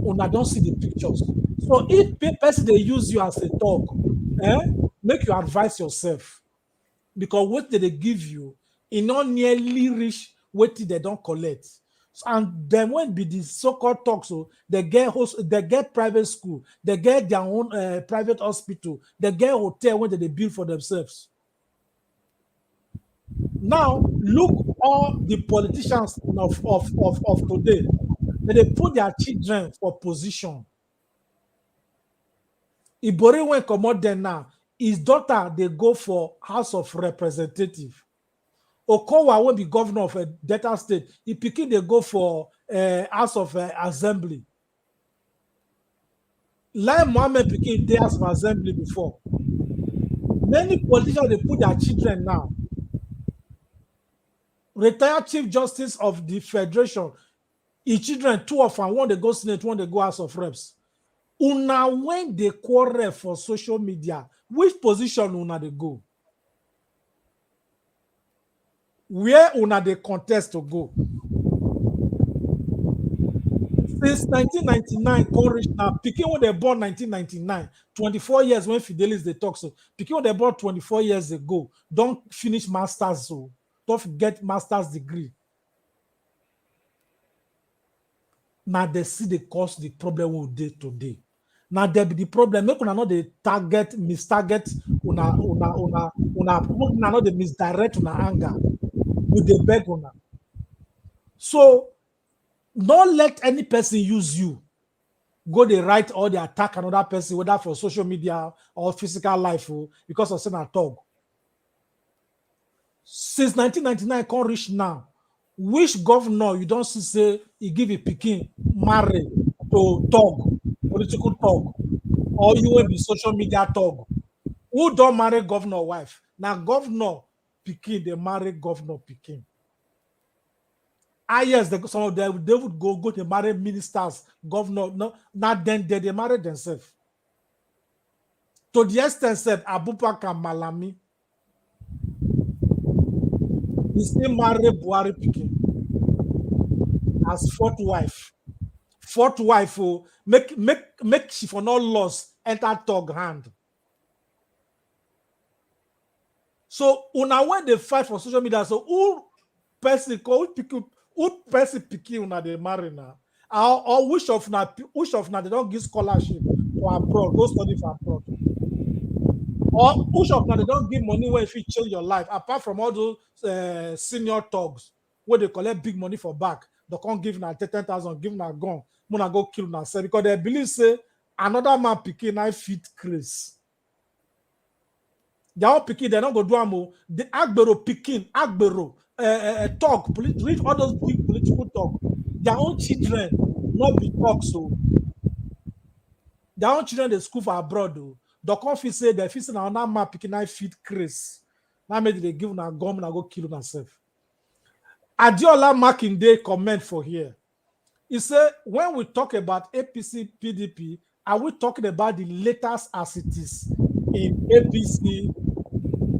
Una don't see the pictures. So if person they use you as a talk, make you advise yourself. Because what they give you, it not nearly reach what they don't collect. And then when be the so-called talk, so they get private school, they get their own private hospital, they get hotel when they build for themselves. Now look all the politicians of today. They put their children for position. Ibori when come out there now, his daughter they go for House of Representative. Okowa will be governor of a Delta State. He picking they go for House of Assembly. Like Mohammed picking the House of Assembly before. Many politicians they put their children now. Retired Chief Justice of the Federation, his children, 2 of them, one they go Senate, one they go House of Reps. Una when they quarrel for social media, which position una they go? Where una they contest to go? Since 1999, Congress now, picking when they born 1999, 24 years when Fidelis they talk so, picking when they born 24 years ago, don't finish masters so, don't get master's degree. Now they see the cause the problem we did today. Now there be the problem. Make una not the target, mistarget, una not the misdirect una anger with the beg una. So don't let any person use you. Go they write or they attack another person, whether for social media or physical life, because of saying a talk. Since 1999, can't reach now. Which governor you don't see say he give a picking marry to talk, political talk, or you will be social media talk? Who don't marry governor wife? Now governor picking they marry governor picking. yes, some of them they would go to marry ministers, governor. No, not then they marry themselves. To the extent said Abubakar Malami, he still married Buhari Pikin as fourth wife. Fourth wife, oh, make she for no loss enter Tog hand. So una when they fight for social media, so who person picky una they marry now? Or which of na they don't give scholarship for abroad, go study for abroad. Or which of na they don't give money where if you change your life, apart from all those senior thugs where they collect big money for back, they can't give na 10,000, give na gun, muna go kill na self because they believe say another man picking I fit Chris. They all picking, they don't go do amo. The Agbero picking, Agbero talk, read all those big political talk. Their own children not be talk so. Their own children they school for abroad though. The coffee say they feel say another man picking I fit Chris. Now maybe they give na gun and go kill themselves. Adiola Makinde comment for here. He said, when we talk about APC, PDP, are we talking about the latest as it is in APC,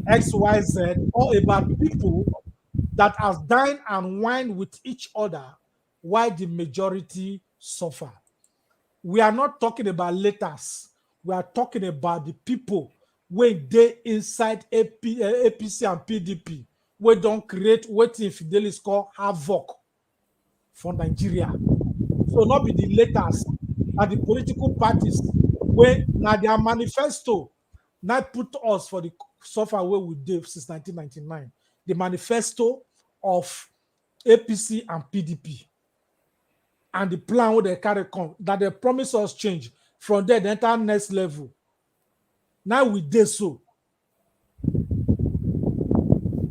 XYZ, or about people that has dined and wined with each other while the majority suffer? We are not talking about latest. We are talking about the people when they inside APC and PDP, we don't create what Fidelis call havoc for Nigeria. So not be the latest and the political parties when now their manifesto now put us for the suffer where we did since 1999. The manifesto of APC and PDP and the plan where they carry come that they promise us change from there the entire next level. Now we did so.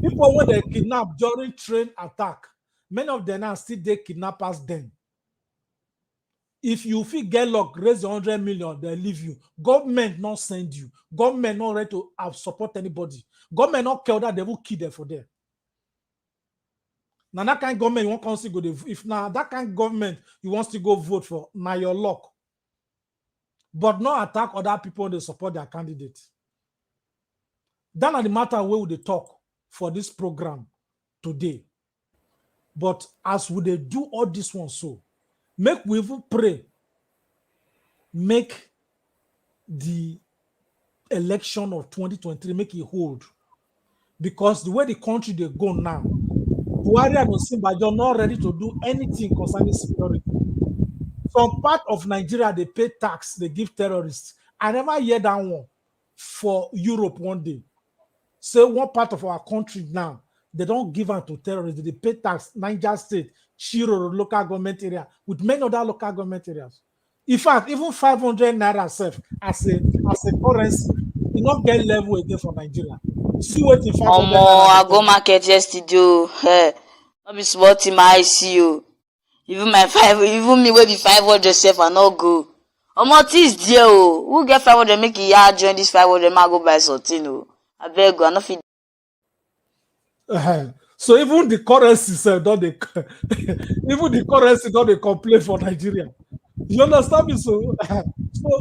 People when they kidnap during train attack, many of them are still they kidnappers then. If you feel get luck, raise 100 million, they leave you. Government not send you. Government not ready to support anybody. Government not care that they will kill them for them. Now that kind of government you want to go there. If now that kind of government you want to go vote for, now your luck. But not attack other people when they support their candidate. That are the matter where would they talk for this program today. But as would they do all this one so, make we even pray, make the election of 2023, make it hold. Because the way the country they go now, Buhari and Osinbajo are not ready to do anything concerning security. Some part of Nigeria, they pay tax, they give terrorists. I never hear that one for Europe one day. So one part of our country now, they don't give out to terrorists, they pay tax, Niger State, Shiro local government area, with many other local government areas. In fact, even 500 naira self as a currency, you not get level again for Nigeria. See what in 500 naira. I go market yesterday. Hey, not be small in my ICU. Even me will be 500 self and not go. What is there? Who get 500 make it join this 500 man go buy something? I beg you, I not fit. So even the currency don't they even the currency don't they complain for Nigeria. You understand me? So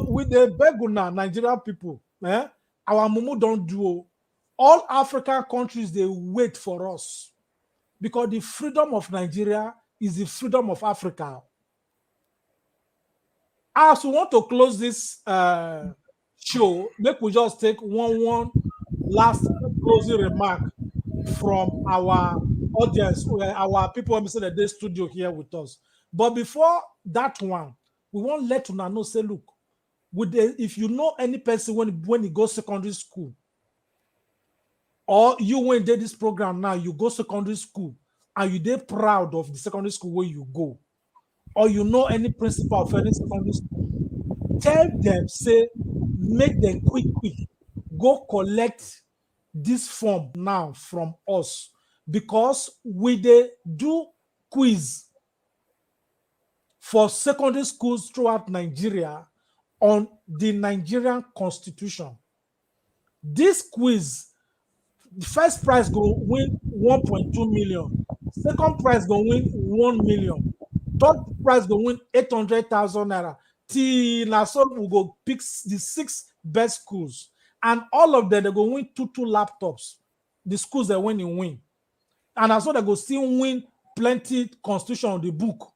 with the beguna Nigerian people, our mumu don't do. All African countries they wait for us because the freedom of Nigeria is the freedom of Africa. As we want to close this show, make we just take one last closing remark from our audience, our people who say that they studio here with us. But before that one, we won't let you know, say, look, if you know any person when he goes secondary school, or you when did this program now, you go secondary school, and you they proud of the secondary school where you go, or you know any principal of any secondary school, tell them, say, make them quick, go collect this form now from us, because we they do quiz for secondary schools throughout Nigeria on the Nigerian Constitution. This quiz, the first prize go win 1.2 million. Second prize go win 1 million. Third prize go win 800,000 naira. Till na so we go pick the 6 best schools, and all of them they go win two laptops. The schools they win, and as well they go still win plenty constitution on the book.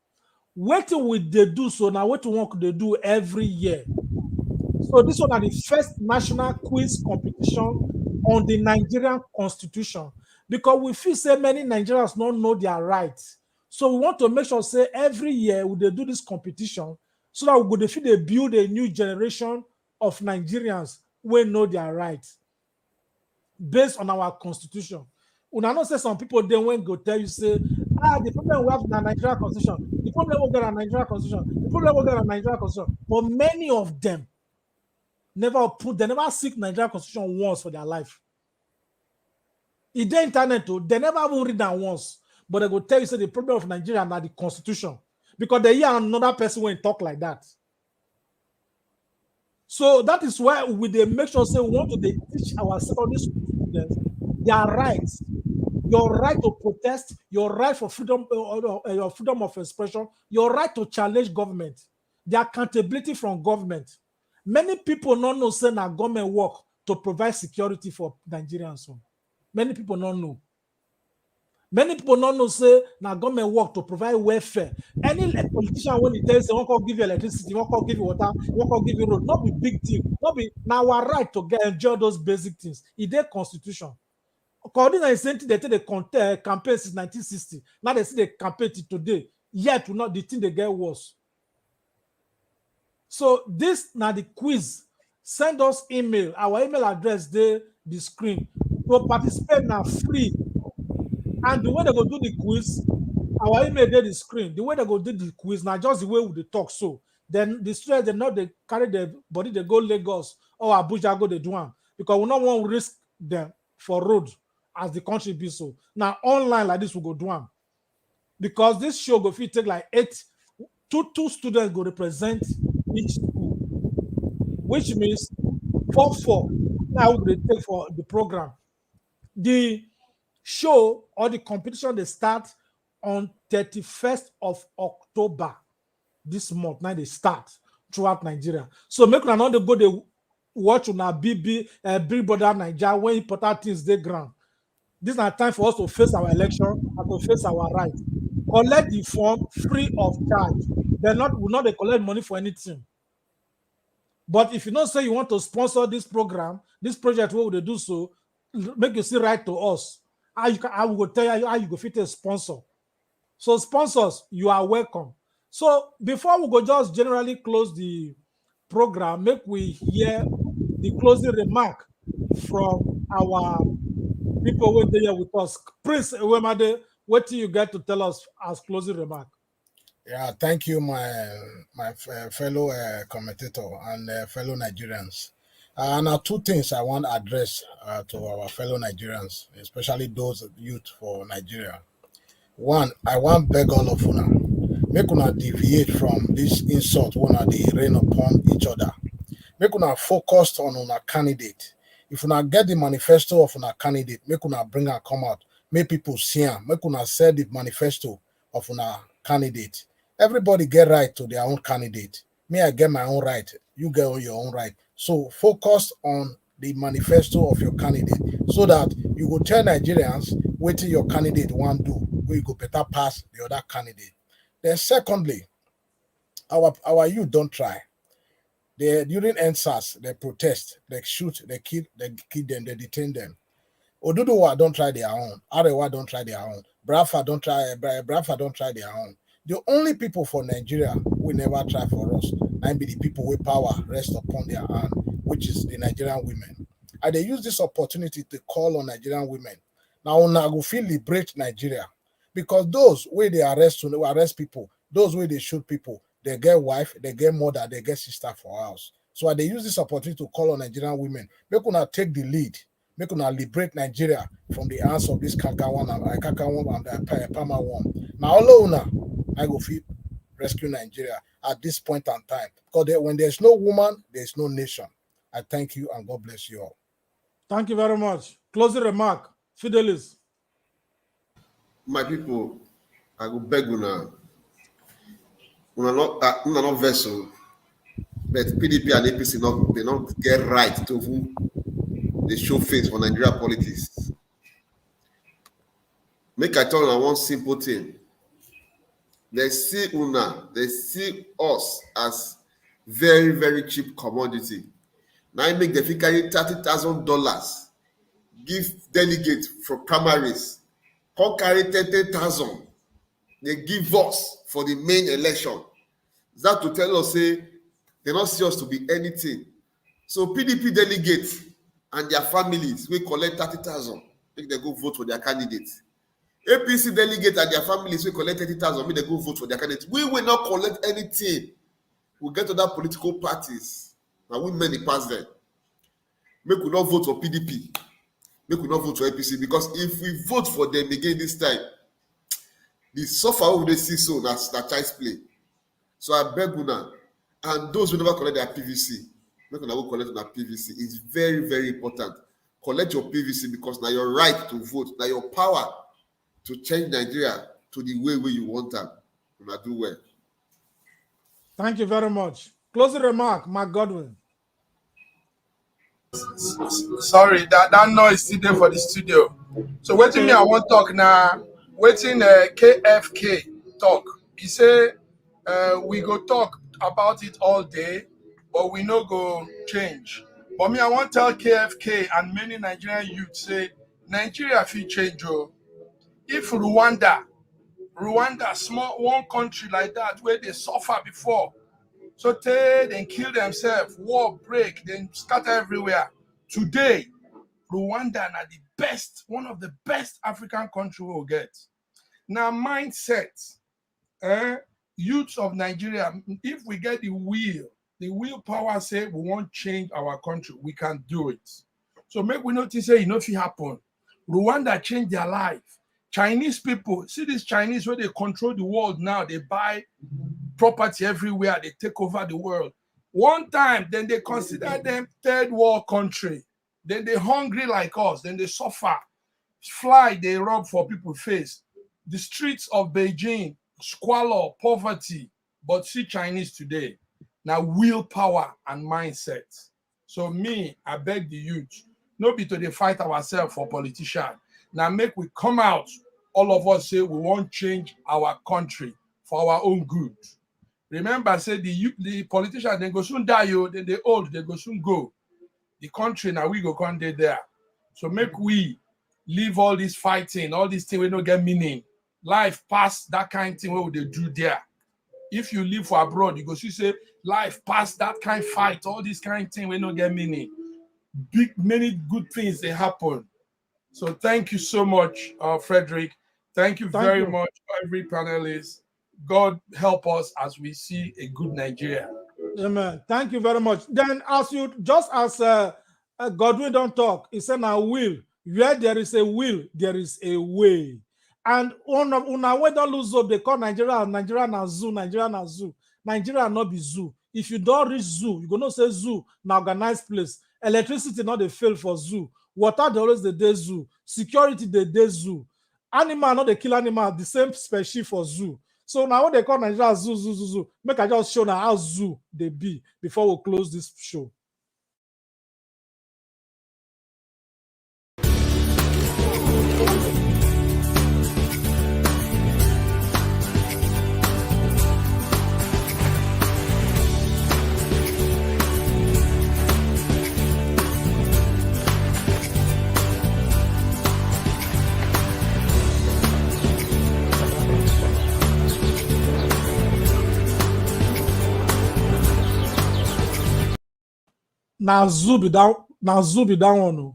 Wetin we dey do so now? Wetin work they do every year. So this one is the first national quiz competition on the Nigerian constitution, because we feel say many Nigerians don't know their rights. So we want to make sure say every year we dey do this competition so that we go dey build a new generation of Nigerians who know their rights based on our constitution. Una know say some people then when go tell you say, the problem we have in the Nigerian constitution, the problem we get in the Nigerian constitution, the problem we get in the Nigerian constitution. But many of them they never seek Nigerian constitution once for their life. In the internet, they never even read that once. But they go tell you say the problem of Nigeria is the constitution, because they hear another person when talk like that. So that is why we they make sure say we want to teach our secondary students their rights, your right to protest, your right for freedom, your freedom of expression, your right to challenge government, the accountability from government. Many people don't know say na government work to provide security for Nigerians. Many people don't know. Many people don't know say na government work to provide welfare. Any politician when he tells you, won't give you electricity, won't give you water, won't give you road, not be big deal. Not be now our right to enjoy those basic things. It's their constitution. According to the same thing, they take the campaign since 1960. Now they see the campaign till today. Yet not the thing they get worse. So this now the quiz. Send us email. Our email address there, the screen. To participate now free. And the way they go do the quiz, our email there the screen. The way they go do the quiz now just the way we talk. So then the students they carry their body, they go Lagos or Abuja go they do them, because we don't want to risk them for road as the country be so. Now online like this we go do them, because this show go fit take like two students go represent each school, which means 4 now we take for the program. The show or the competition they start on 31st of October this month. Now they start throughout Nigeria. So make una not go they watch on our Big Brother Nigeria when important things they ground. This is not time for us to face our election and to face our rights. Collect the form free of charge. Will not they collect money for anything. But if you don't say you want to sponsor this program, this project, what would they do so? Make you see right to us. I will tell you how you go fit a sponsor. So sponsors, you are welcome. So before we go just generally close the program, make we hear the closing remark from our people who are there with us. Prince Ewemade, what do you get to tell us as closing remark? Yeah, thank you, my fellow commentator and fellow Nigerians. Now, two things I want to address to our fellow Nigerians, especially those youth for Nigeria. One, I want to beg all of una, make una deviate from this insult when they rain upon each other. Make una focus on una candidate. If una get the manifesto of una candidate, make una bring her come out. Make people see her. Make una sell the manifesto of una candidate. Everybody get right to their own candidate. Me, I get my own right. You get your own right. So focus on the manifesto of your candidate so that you will tell Nigerians what your candidate want to do, where you go better pass the other candidate. Then secondly, our youth don't try. During NSAS, they protest, they shoot, they kill them, they detain them. Oduduwa don't try their own. Arewa don't try their own. Brafa don't try their own. The only people for Nigeria will never try for us and be the people with power rest upon their hand, which is the Nigerian women. And they use this opportunity to call on Nigerian women. Now, I go feel liberate Nigeria, because those where they arrest people, those where they shoot people, they get wife, they get mother, they get sister for house. So they use this opportunity to call on Nigerian women. Make una take the lead. Make una liberate Nigeria from the hands of this Kakawan and Pama one. Now, all una, I go feel rescue Nigeria at this point in time. Because when there's no woman, there's no nation. I thank you and God bless you all. Thank you very much. Closing remark, Fidelis. my people, I go beg una not vessel, but PDP and APC they not get right to who they show face for Nigeria politics. Make I tell you one simple thing. They see us as very, very cheap commodity. Now I make the fee carry $30,000, give delegates for primaries, come carry 30,000. They give us for the main election. Is that to tell us say they not see us to be anything? So PDP delegates and their families will collect 30,000, make they go vote for their candidates. APC delegates and their families will collect 30,000, make they go vote for their candidates. We will not collect anything. We'll get to that political parties. Now we many pass them. Make we not vote for PDP. Make we not vote for APC, because if we vote for them again this time, the suffer over the see so that's that child's play. So I beg una, and those who never collect their PVC, make una go collect their PVC. It's very, very important. Collect your PVC, because now your right to vote, now your power to change Nigeria to the way where you want them. Una do well. Thank you very much. Closing remark, Mark Godwin. Sorry, that noise still there for the studio. So waiting me, I want talk now. Waiting KFK talk. He say we go talk about it all day, but we no go change. But me, I want tell KFK and many Nigerian youth say Nigeria fit change. Oh. If Rwanda, small one country like that where they suffer before, so they kill themselves, war break, then scatter everywhere. Today, Rwanda are the best, one of the best African countries we will get. Now, mindset, youths of Nigeria, if we get the willpower say we want to change our country, we can do it. So make we notice say, if it happen. Rwanda changed their life. Chinese people, see these Chinese where they control the world now, they buy property everywhere, they take over the world. One time, then they consider them third world country. Then they hungry like us, then they suffer. Fly, they rub for people's face. The streets of Beijing, squalor, poverty, but see Chinese today. Now willpower and mindset. So me, I beg the youth, no be to dey fight ourselves for politicians. Now make we come out, all of us say we want change our country for our own good. Remember, say the politicians, they go soon die, then they old, they go soon go. The country now we go come there. So make we leave all this fighting, all these things we don't get meaning. Life past that kind of thing what they do there. If you live for abroad, you go see say life past that kind of fight, all this kind of thing we don't get meaning. Many good things they happen. So thank you so much, Frederick. Thank you very much, every panelist. God help us as we see a good Nigeria. Amen. Thank you very much. Then, as Godwin don't talk, he said, "Now will where there is a will, there is a way." And una way don't lose up. They call Nigeria na zoo, Nigeria na zoo. Nigeria not be zoo. If you don't reach zoo, you gonna say zoo na organized place. Electricity not they fail for zoo. Water they always the day zoo. Security the day zoo. Animal not they kill animal the same species for zoo. So now what they call Nigeria zoo. Make I just show now how zoo they be before we close this show. Now zoo be down one.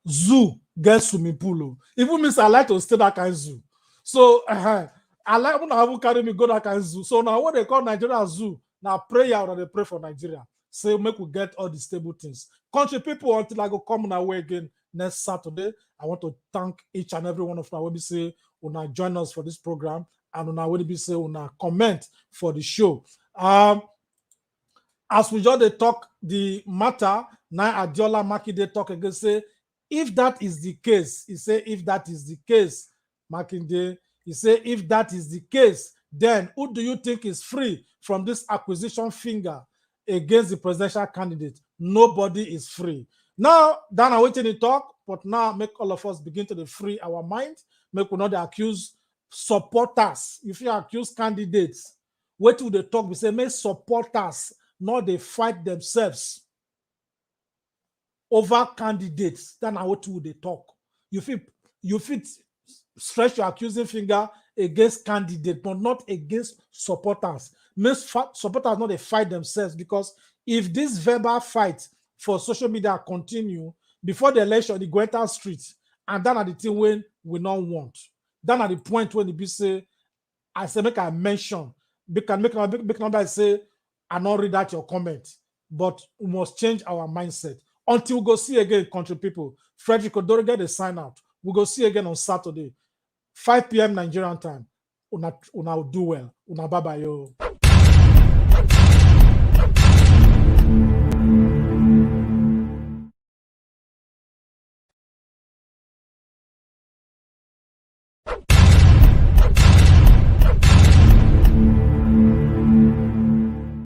Zoo get swimming pool. Even means I like to stay that kind of zoo. So I like when I will carry me go that kind of zoo. So now what they call Nigeria zoo, now prayer or they pray for Nigeria. Say make we get all the stable things. Country people until I go come our way again next Saturday. I want to thank each and every one of them. When we say una join us for this program and una when we say una comment for the show. As we just talk the matter, now Adiola Makinde talk again, say, if that is the case, he say, if that is the case, Makinde, He said, if that is the case, then who do you think is free from this acquisition finger against the presidential candidate? Nobody is free. Now, Dan, I'm waiting to talk, but now make all of us begin to free our mind. Make we not accuse supporters. If you accuse candidates, what will they talk? We say, make supporters, not they fight themselves over candidates. Then what will they talk? You fit stretch your accusing finger against candidates, but not against supporters. Make supporters not they fight themselves, because if this verbal fight for social media continue before the election, they go enter streets, and then at the thing when we don't want. Then at the point when the be say, I say make I mention, make number say, I not read out your comment, but we must change our mindset. Until we go see again, country people. Frederick Odoro get a sign out. We go see again on Saturday, 5 p.m. Nigerian time. Una do well. Una bye bye yo.